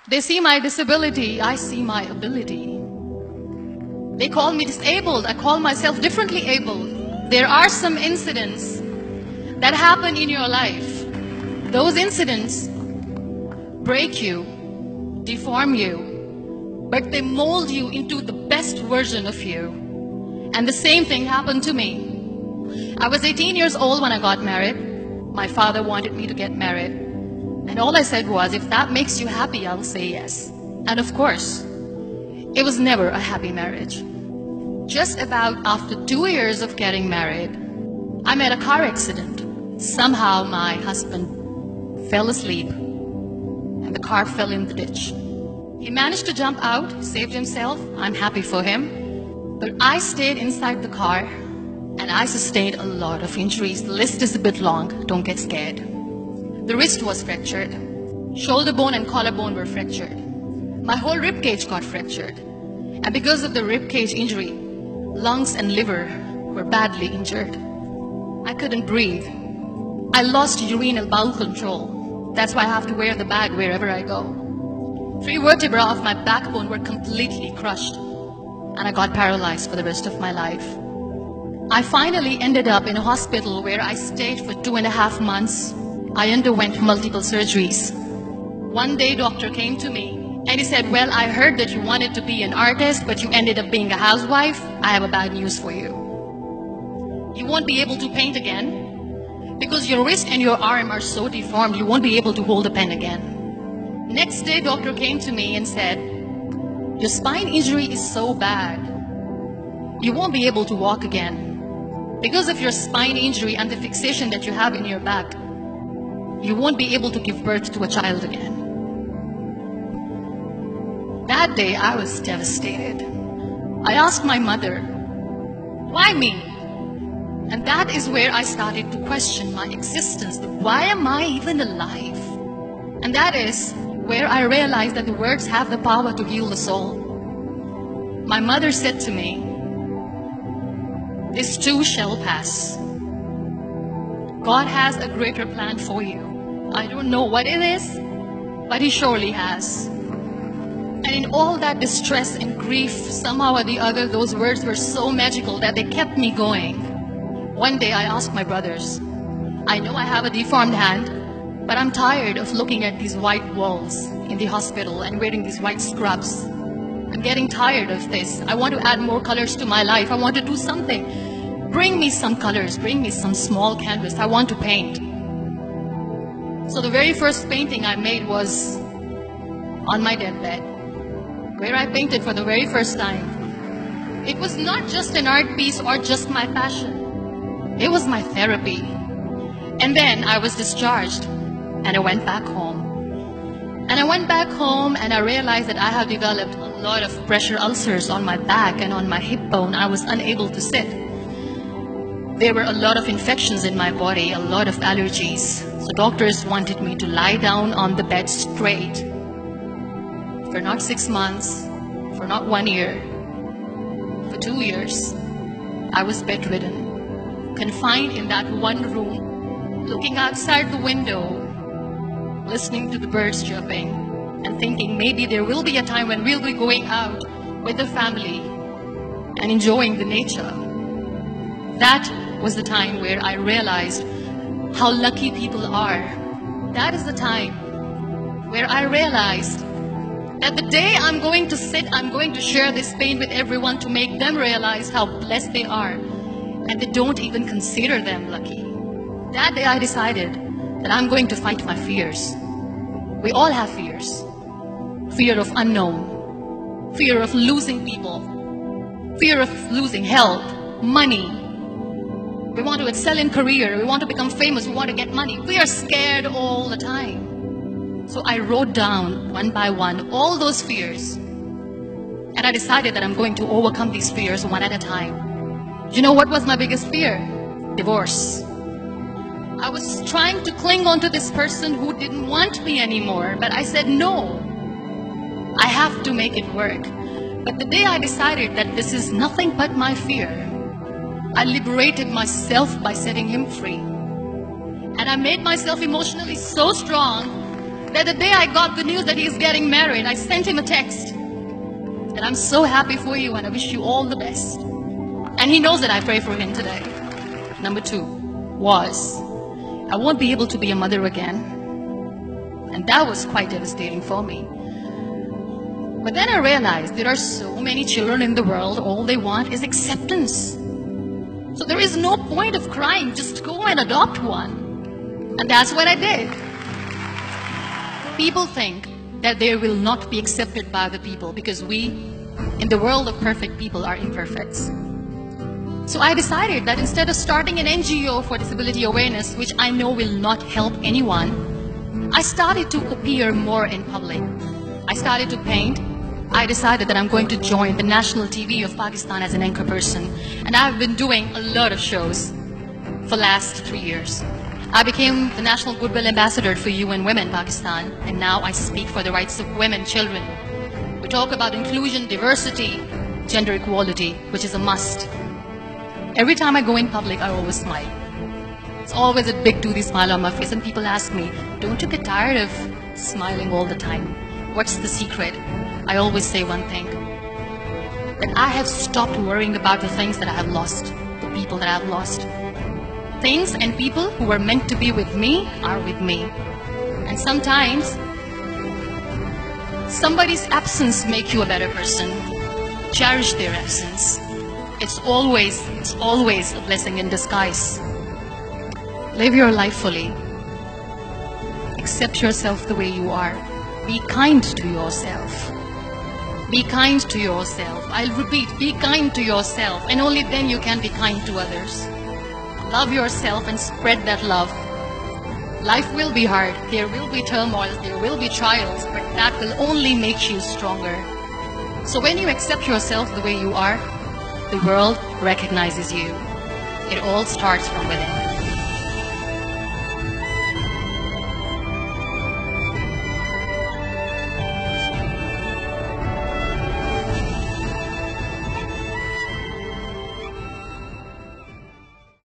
They see my disability, I see my ability. They call me disabled, I call myself differently abled. There are some incidents that happen in your life. Those incidents break you, deform you, but they mold you into the best version of you. And the same thing happened to me. I was 18 years old when I got married. My father wanted me to get married. And all I said was, if that makes you happy, I'll say yes. And of course, it was never a happy marriage. Just about after 2 years of getting married, I met a car accident. Somehow my husband fell asleep and the car fell in the ditch. He managed to jump out, saved himself. I'm happy for him. But I stayed inside the car and I sustained a lot of injuries. The list is a bit long, don't get scared. The wrist was fractured. Shoulder bone and collarbone were fractured. My whole rib cage got fractured. And because of the rib cage injury, lungs and liver were badly injured. I couldn't breathe. I lost urinary bowel control. That's why I have to wear the bag wherever I go. 3 vertebrae of my backbone were completely crushed. And I got paralyzed for the rest of my life. I finally ended up in a hospital where I stayed for 2.5 months. I underwent multiple surgeries. One day, doctor came to me and he said, well, I heard that you wanted to be an artist, but you ended up being a housewife. I have a bad news for you. You won't be able to paint again because your wrist and your arm are so deformed, you won't be able to hold a pen again. Next day, doctor came to me and said, your spine injury is so bad, you won't be able to walk again. Because of your spine injury and the fixation that you have in your back, you won't be able to give birth to a child again. That day, I was devastated. I asked my mother, why me? And that is where I started to question my existence. Why am I even alive? And that is where I realized that the words have the power to heal the soul. My mother said to me, this too shall pass. God has a greater plan for you. I don't know what it is, but He surely has. And in all that distress and grief, somehow or the other, those words were so magical that they kept me going. One day I asked my brothers, I know I have a deformed hand, but I'm tired of looking at these white walls in the hospital and wearing these white scrubs. I'm getting tired of this. I want to add more colors to my life. I want to do something. Bring me some colors. Bring me some small canvas. I want to paint. So the very first painting I made was on my deathbed, where I painted for the very first time. It was not just an art piece or just my passion. It was my therapy. And then I was discharged and I went back home. And I went back home and I realized that I have developed a lot of pressure ulcers on my back and on my hip bone. I was unable to sit. There were a lot of infections in my body, a lot of allergies. So doctors wanted me to lie down on the bed straight for not 6 months, for not 1 year, for 2 years. I was bedridden, confined in that one room, looking outside the window, listening to the birds chirping, and thinking maybe there will be a time when we'll be going out with the family and enjoying the nature. That was the time where I realized how lucky people are. That is the time where I realized that the day I'm going to sit, I'm going to share this pain with everyone to make them realize how blessed they are, and they don't even consider them lucky. That day I decided that I'm going to fight my fears. We all have fears. Fear of unknown, fear of losing people, fear of losing health, money. We want to excel in career, we want to become famous, we want to get money. We are scared all the time. So I wrote down one by one all those fears. And I decided that I'm going to overcome these fears one at a time. You know what was my biggest fear? Divorce. I was trying to cling on to this person who didn't want me anymore, but I said no. I have to make it work. But the day I decided that this is nothing but my fear, I liberated myself by setting him free. And I made myself emotionally so strong that the day I got the news that he's getting married, I sent him a text. And I'm so happy for you and I wish you all the best. And he knows that I pray for him today. Number 2 was, I won't be able to be a mother again. And that was quite devastating for me. But then I realized there are so many children in the world, all they want is acceptance. So there is no point of crying, just go and adopt one. And that's what I did. People think that they will not be accepted by the people because we, in the world of perfect people, are imperfects. So I decided that instead of starting an NGO for disability awareness, which I know will not help anyone, I started to appear more in public. I started to paint. I decided that I'm going to join the national TV of Pakistan as an anchor person. And I've been doing a lot of shows for the last 3 years. I became the National Goodwill Ambassador for UN Women Pakistan, and now I speak for the rights of women, children. We talk about inclusion, diversity, gender equality, which is a must. Every time I go in public, I always smile. It's always a big toothy smile on my face, and people ask me, don't you get tired of smiling all the time? What's the secret? I always say one thing, that I have stopped worrying about the things that I have lost, the people that I have lost. Things and people who were meant to be with me are with me. And sometimes, somebody's absence makes you a better person. Cherish their absence. It's always a blessing in disguise. Live your life fully. Accept yourself the way you are. Be kind to yourself. Be kind to yourself. I'll repeat, be kind to yourself, and only then you can be kind to others. Love yourself and spread that love. Life will be hard. There will be turmoil. There will be trials, but that will only make you stronger. So when you accept yourself the way you are, the world recognizes you. It all starts from within.